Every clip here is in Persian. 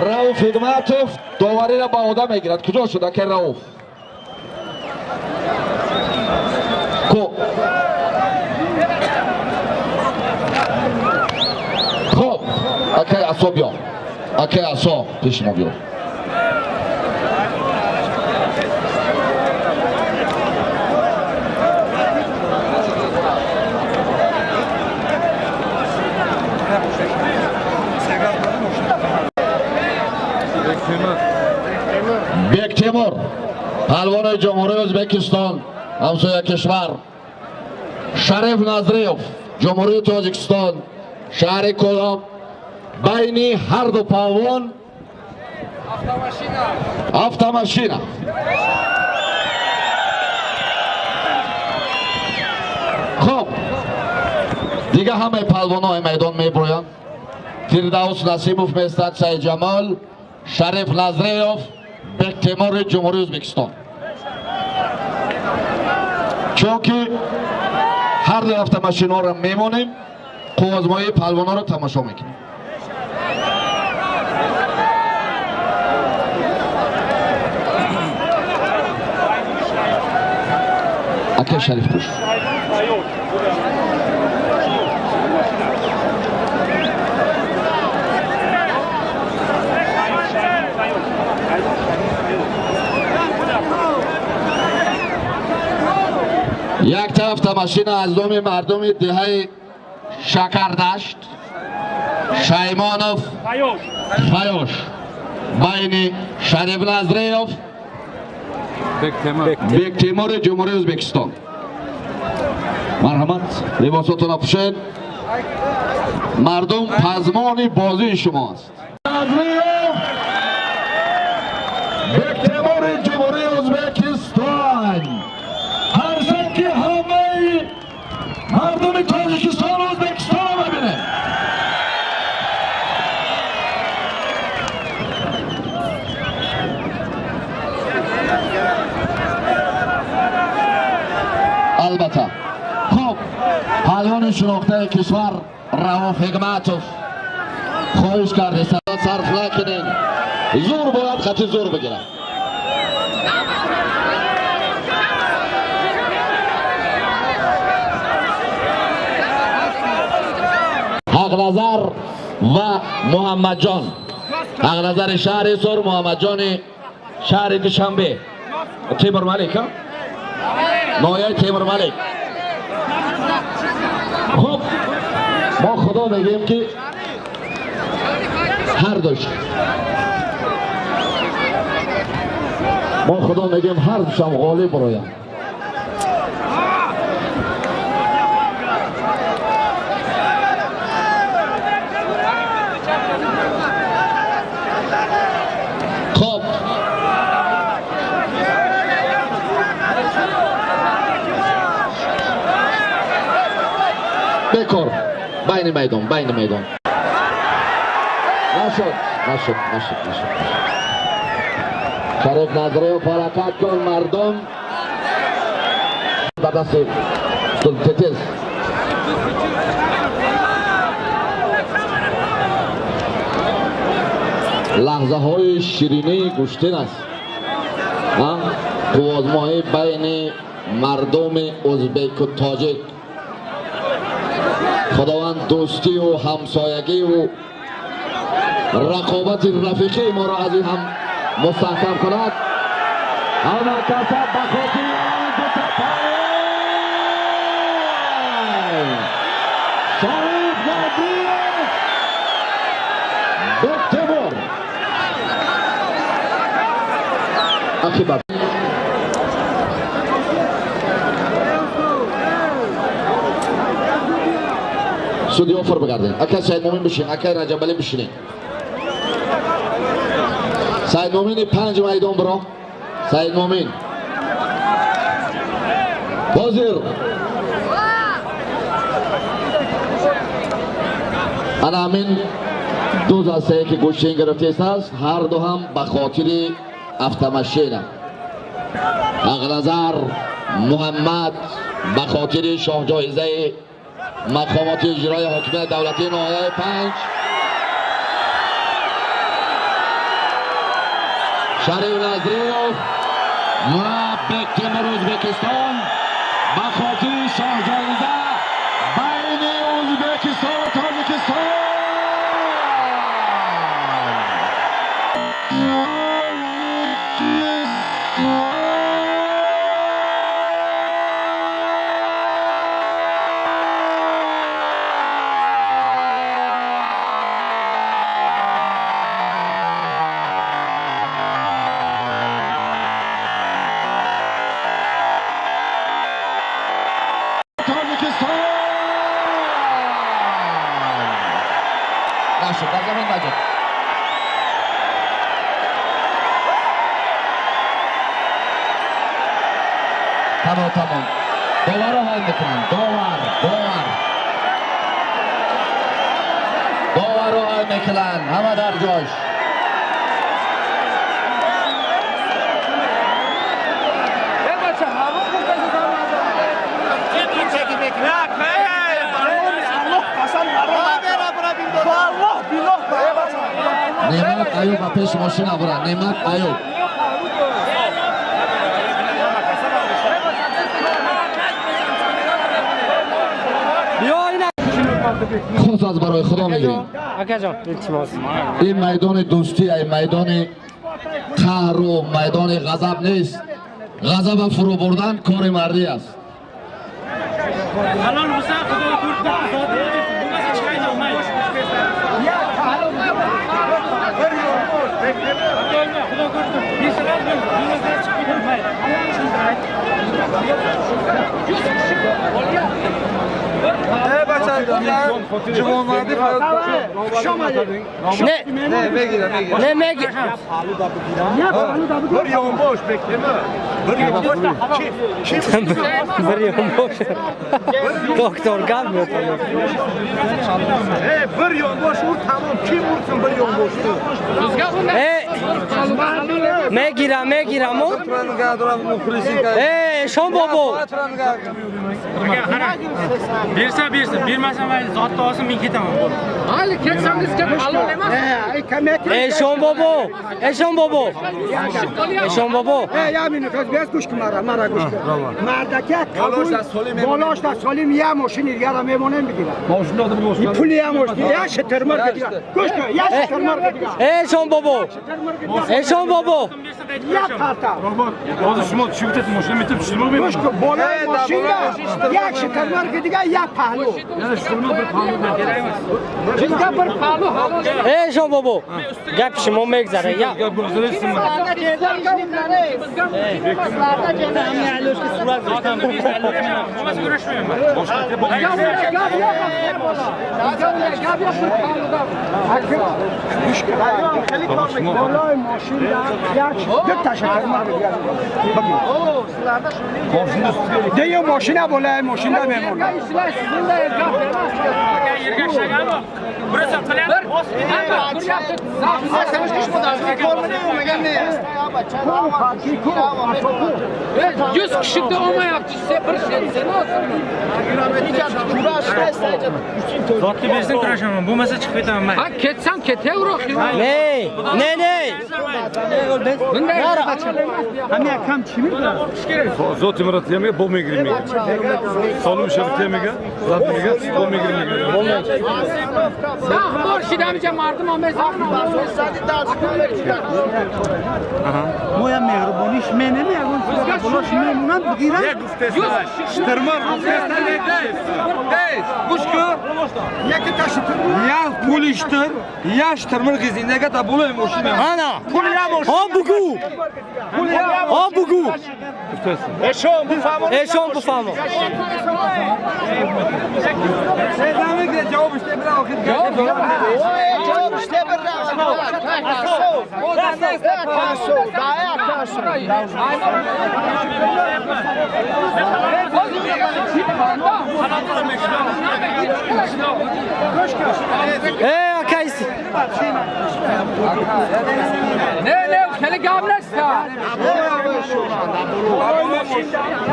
رؤوف حکمتوف داوری را با عهده میگیرد. کجا شد که رؤوف؟ خب اکی عصا بیا، اکی عصا پیش ما بیا. بک تیمور پهلوان جمهوری ازبکستان همسایه کشور. شریف نظریف جمهوری تاجیکستان شهر کلاب. بین هر دو پهلوان автомашина. خب دیگه همه پهلوان‌های میدان میبرویند. فردوس نصیبوف میستد، سید جمال، شریف نظریف، بک تیمور جمهوری ازبکستان. چونکه هر دو автомашина رو میمونیم، قوازمایی پهلوانا رو تماشا میکنیم. اکه شریف پوش یک تا автомашина از دوم مردم دهه شکردشت شیمانوف فیوش بین شریف نظریف بک تیمور جمهوری ازبکستان. مرحمت لباساتون را پوشید. مردم پزمان بازی شماست. بک تیمور جمهوری ازبکستان. ارزم که همه مردم تاجیکستان و ازبکستان رو ببینه. البته خب پهلوان شناخته کشور رؤوف حکمتوف خواهش کرده صدا صرف نکنین، زور باید خطی زور بگیرن. حق نظر و محمد جان، حق نظر شهر سور، محمد جان شهر دوشنبه. تیمور ملک نایه تیمور ملک. خب ما خدا میگیم که هر دوش ما خدا میگیم هر دوشم غالب برایم. خب بکر بین میدان نشد. شریف نظریف حرکت کن. مردم به دست تتیز لحظه های شیرینی گوشتین است. قوازمایی بین مردم ازبک و تاجیک. خداوند دوستی و همسایگی و رقابت رفیقی ما را از این هم مستحکم کند. اما کسب بخاطر شریف نظریف بک تیمور اخیبت سودی آفر بگردین. اکه سید مومن بشین، اکه رجب علی بشینین. سید مومن 5 میدان برا. سید مومن حاضر. انا همین دو دسته که گوشتین گرفته است، هر دو هم به خاطر автомашина. حق نظر محمد به خاطر شاه جایزه مقامات اجرای حاکمیت دولتی ناحیه 5. Sharif Nazirov مربی تیم ازبکستان با خاطر شاهجایزه بین ازبکستان و تاجیکستان. Tamam. Doları hal mekilen. Doları hal mekilen. Hamad Arjosh. Nemat Ayub peş maşina bura. Nemat Ayub. خود از برای خدا میگیریم. این میدان دوستی، این میدان قهر و میدان غضب نیست. غضب فرو بردن کار مردی است. Doktor gelmiyor میگیرم شام بابا bir mesela ben zaten olsun bir kitabım. Ali keçseniz ki Allah demez. Şam baba. یا مینو که بیاز گوش کن مرا گوش کن. مردکه بالاش تا سالیم یه ماشین دیگه را میمونه میگیره. ماشین داده بود. پول یه ماشین یا شترمر بگیره. گوش کن یا شترمر بگیره. شام بابا. یا پرتا. Bazı şuma çift ماشین میتونم شما ببینم. گوش کن بالای ماشین یک شترمر دیگه یا پهلو. Yani şunu bir pamuk دیگه بر پهلو هوا. شام بابا. گپ شما میگذره یا. بالای ماشین یک تا شترمر بگیره. دیگه ماشین بالای ماشین دا میمونه. Yüz kişi de olmayaptı, sepır şeyse Zaten birsin kuraşamam, bu mesela çıkıyor tamam ben. Ha ketsem kete uğraşıyor. Ne? Hani kam çimi de. Zot imrat yemeye bol migrini. Salım şabit yemeye, zat migrini, bol migrini. Sağ borçlu demeyeceğim mardım ama mesela. Moja mehrubaніش منه میگن بلاش میمونن بگیرن Ştırmar, گوش کن یکی تا شترمر ya pul iştir, ya ştırmar gizli. Ne kadar buluyor moşine? Ana. Ha bugu. Eşon bu famo. Sevdame gire cevap işte bir vakit. جواب işte bir Akaysi. Ne, kele gamlesta.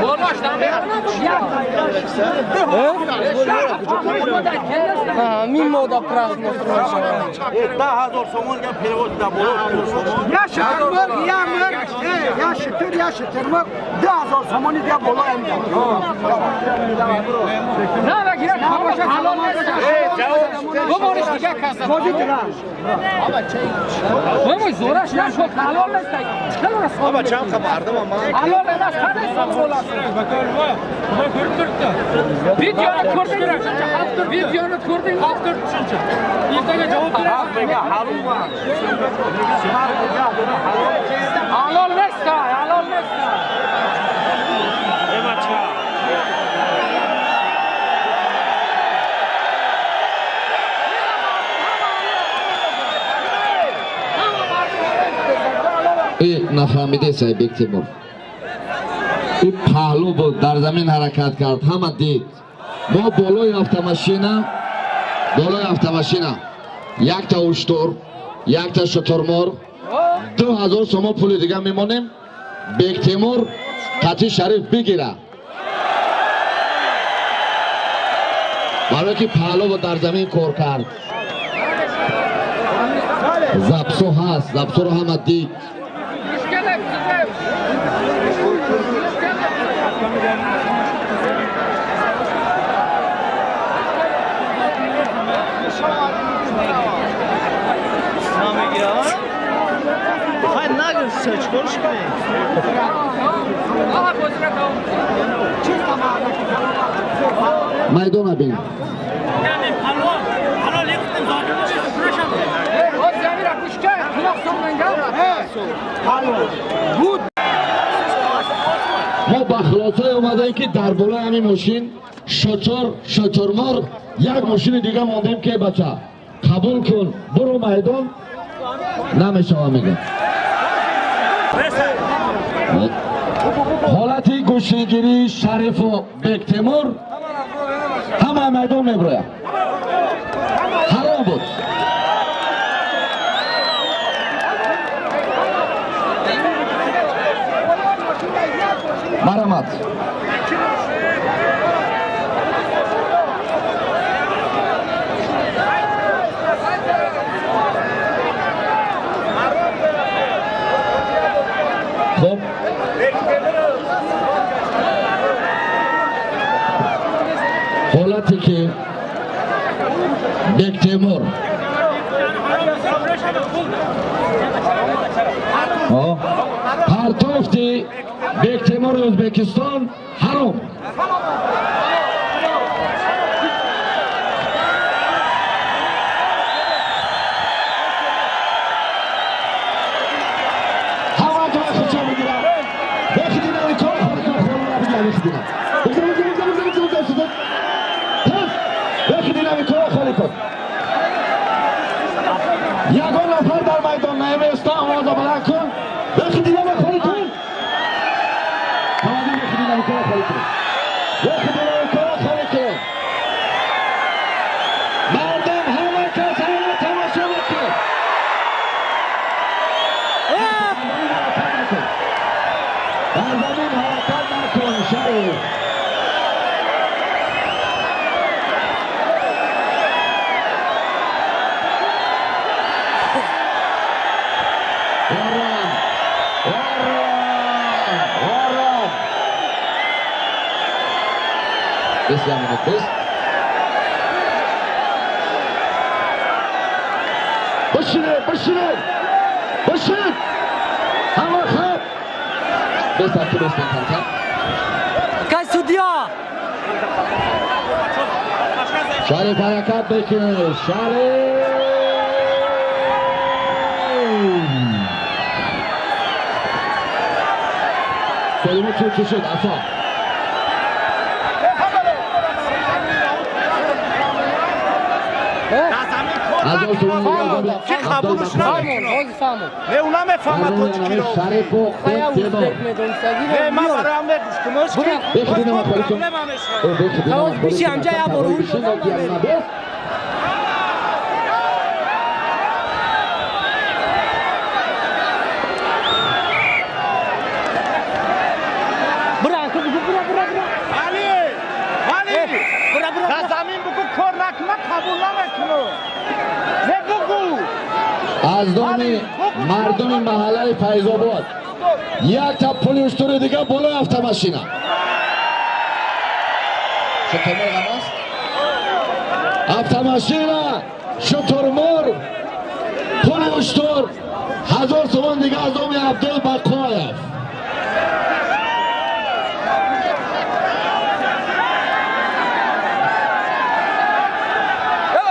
بالاش همین مودا پراس یا شترمر یا مر یا شتر یا شترمر 10,000 سامانی دیا بالا امید نه بگیره کامش حلال نیست دو بارش دیگه کسا بابا زورش نشد حلال نیست بابا چند مردم ما حلال نیست خیلی سال بالا ویدیو رو کردیم هفتاد چنچه این جواب بده حلال نیست حلال نیست این نفهمیده سایبک تیمور این پهلو بود در زمین حرکت کرد همه دید ما بالای автомашина یک تا اشتر یک تا شترمرغ 2000 سوم پول دیگه میمونیم بیک تیمور قطعی شریف بگیره برای که پهلو بود در زمین کار کرد زبسو هست زبسو رو همه دید میدان بین ما با خلاصه اومدیم که در بالای همین ماشین شترمرغ یک ماشین دیگه موندیم که بچه قبول کن برو میدان نمیشه میگه حالتی گوشه‌گیری شریف و بیک تیمور همه میدان میبروید حرام بود مرحمت خب حالتی که بیک تیمور پرتافتی بیک تیمور ازبکستان حرام همه تو خودشو بگیرم بخیدین این کار خالی کن یگان نفر در میدان نمیسته آواز بلند کن بخیدین این خالی کن بخیدین این کار خالی کن مردم همه کس همه تماشا بکن در زمین حرکت نکن شریف بسیار منفس باشید همه خب بستر که بستن کنتر کسودیا شریف حرکت بکنه شریف سلیمه چون شد اصلا چه قبولش نمیکنه نه اونا میفهمه تو چی رو شریف و بیک تیمور نه من برای هم بردشتمش که بخیدین ما خالی کن خواهد بیشی همجا یا برون زمین بگو کار نکنه قبول نمیکنه بگو از نام مردم محله فیض‌آباد یک تا پل اشتر دیگه بالای автомашина. شترمرغ هم است؟ автомашина شترمرغ پل اشتر 1000 تومان دیگه از نام عبدالبقایف.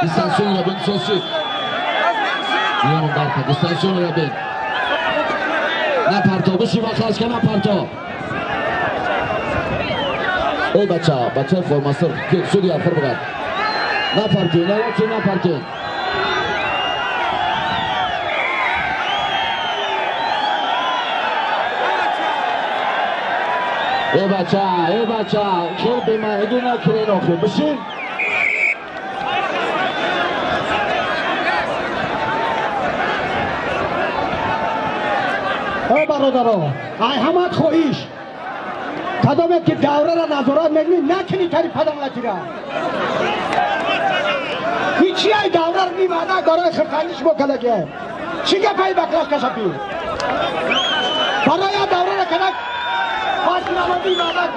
دیستانسیون را بین سوسید بیانون برکه دیستانسیون را بین نه پرتا بشی و خواست که نه پرتا ای بچه فرماستر که سودی افر بگرد نه پرتی نه لطی نه پرتی ای بچه خیلی بیمهدو نکنین آخر بشین ای برادران ای همت خواهیش کدامه که دوره را نظارت میکنی نکنی تری پدملتی را هیچی ای دوره را میماده گاره خرخانیش بکلگه چی که پای بکلاش کشپی برای دوره را کنک پاس نامه میماده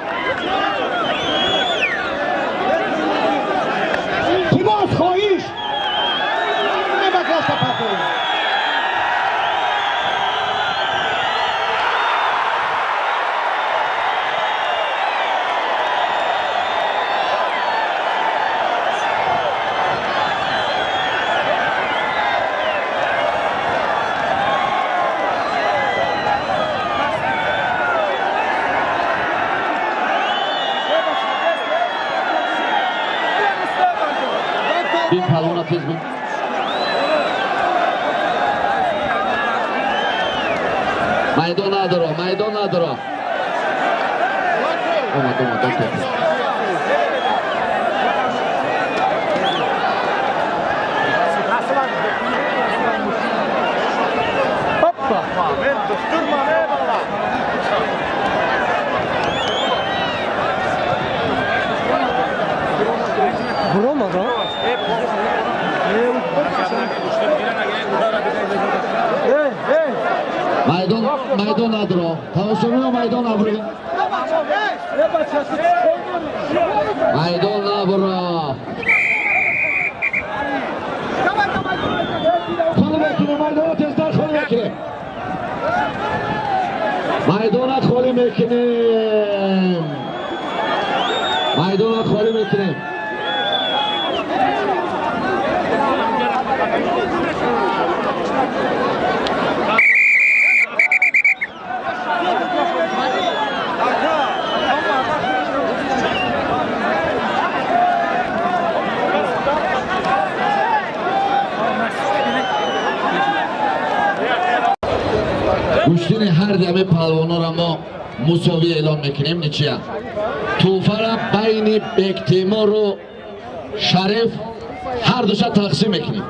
کی باز خواهیش بکلاش کشپی بین پلونا تیز بین میدان نداره اومد میدان نداره تماشاگران میدان نبرین میدان نبره خالی میکنه میدان تیزتر خالی میکنه میدان خالی میکنیم گوشتین هر دمه پهلوانا را ما مساوی اعلام میکنیم نیچه توفه را بین بکتیمور و شریف هر دوشا تقسیم میکنیم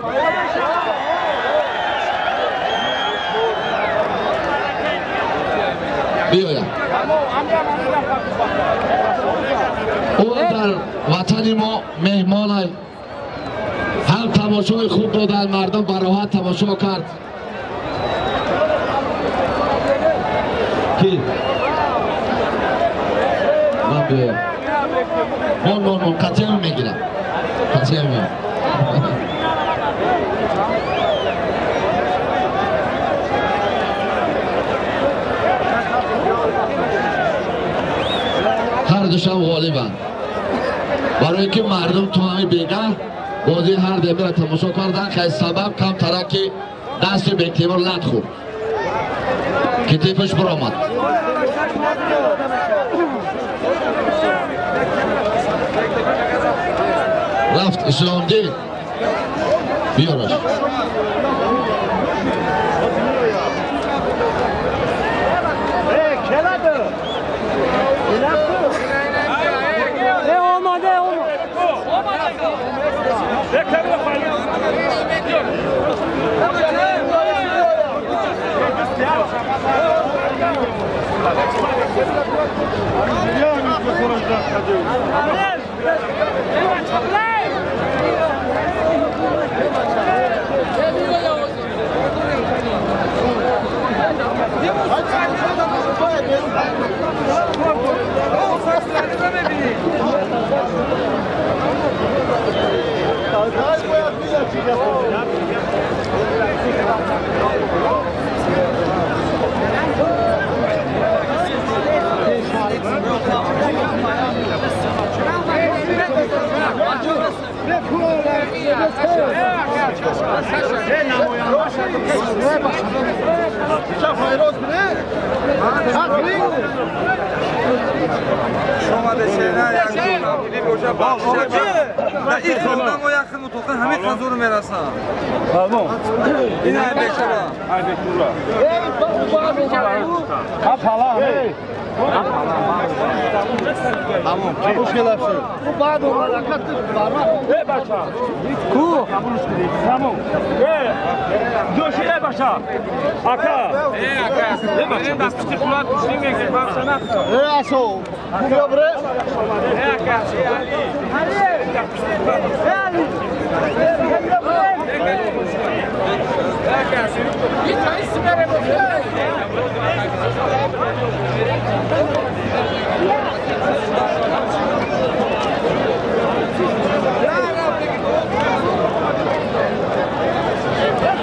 بیایم او در وطن ما مهمان هم تماشای خوب دادن مردم براحت تماشا کرد کی؟ من بیایم من قطعه میگیرم قطعه میگیرم هر دوشم غالبند برای که مردم تو همه بیگه بازی هر دمه را تماشا کردن خیلی سبب کم ترکی دست بکتیمور لط خورد که تیپش برآمد رفت اسلام دین بیارش Yeah, شما دشینا یک جوری بوجا باشه نه این خودم و یخم تو همه خزور میرسن این های بیشتر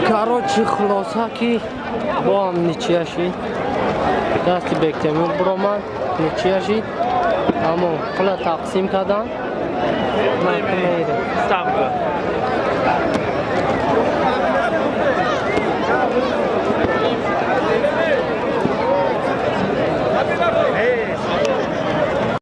Короче, хлосаки با هم نیچی شید دستی بکتمون برامن نیچی شید اما پلا تقسیم کردن محکمه ایره